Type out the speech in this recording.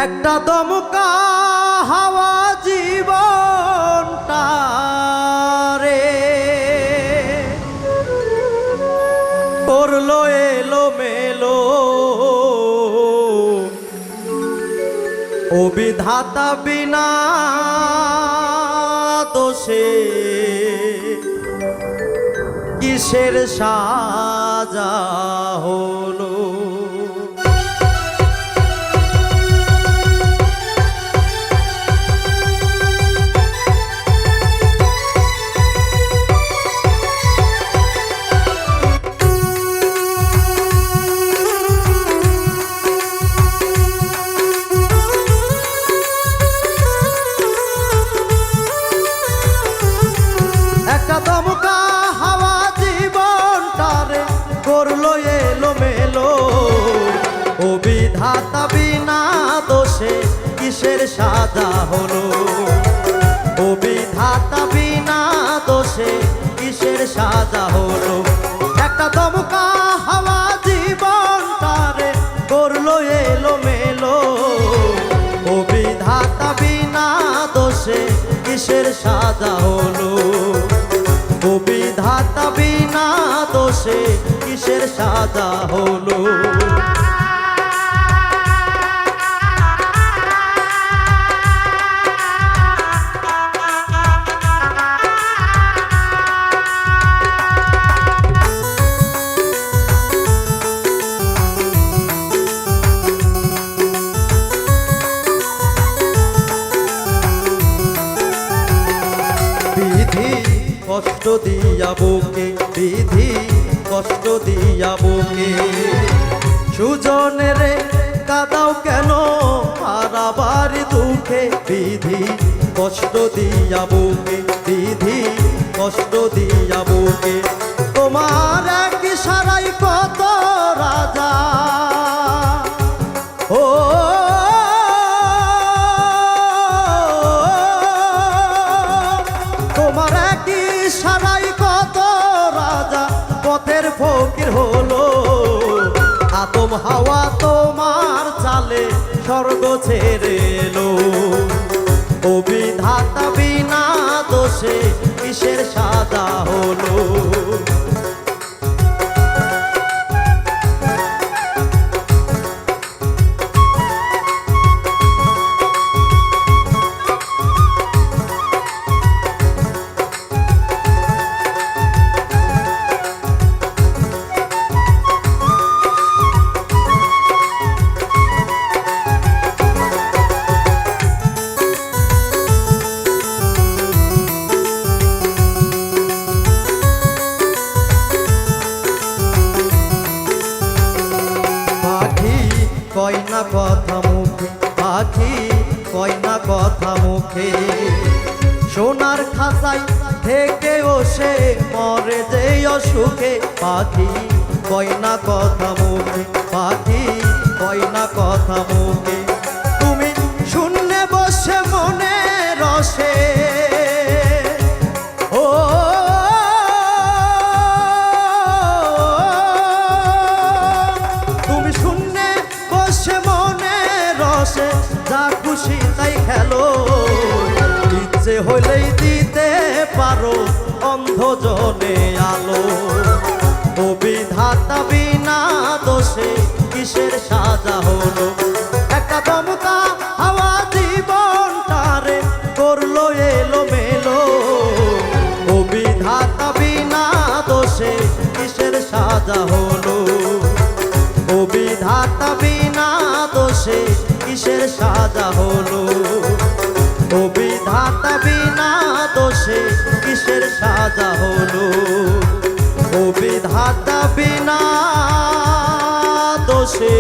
একটা দমকা হাওয়া জীবনটা রে করলো এলো মেলো। ও বিধাতা বিনা দোষে কিসের সাজা হলো। একটা দমকা হাওয়া জীবনটারে করলো এলো মেলো। ও বিধাতা বিনা দোষে কিসের সাজা হলো। ও বিধাতা বিনা দোষে কিসের সাজা হলো। একটা দমকা হাওয়া জীবনটারে করলো এলো মেলো। ও বিধাতা বিনা দোষে কিসের সাজা হলো। ও বিধাতা বিনা দোষে কিসের সাজা হলো। বিধি কষ্ট দিয়া বুকে, বিধি কষ্ট দিয়া বুকে, সুজনের কাদাও কেন হারাবার দুঃখে। বিধি কষ্ট দিয়া বুকে, বিধি কষ্ট দিয়া বুকে, তোমার এক ইশারাই কত রাজা ও তোমার এক ইশারাই কত রাজা পথের ফকির হলো। আদম হাওয়া তোমার চালে স্বর্গ ছেড়ে এলো। ও বিধাতা বিনা দোষে কিসের সাজা হলো। কয় না কথা মুখে, পাখি কয় না কথা মুখে, সোনার খাঁচাই থেকে সে মরে যে অসুখে। পাখি কয় না কথা মুখে, পাখি কয় না কথা মুখে, তুমি শুনলে বসে মনে রসে। ও তুমি শুনলে বসে মনে রসে, যা খুশি তাই খেলো। ইচ্ছে হইলেই দিতে পারো অন্ধজনে আলো। ও বিধাতা বিনা দোষে কিসের সাজা হলো। একটা দমকা হাওয়া জীবনটারে করলো এলো মেলো। ও বিধাতা বিনা দোষে কিসের সাজা হলো। ও বিধাতা বিনা দোষে কিসের সাজা হলো। ও বিধাতা বিনা দোষে কিসের সাজা হলো। ও বিধাতা বিনা দোষে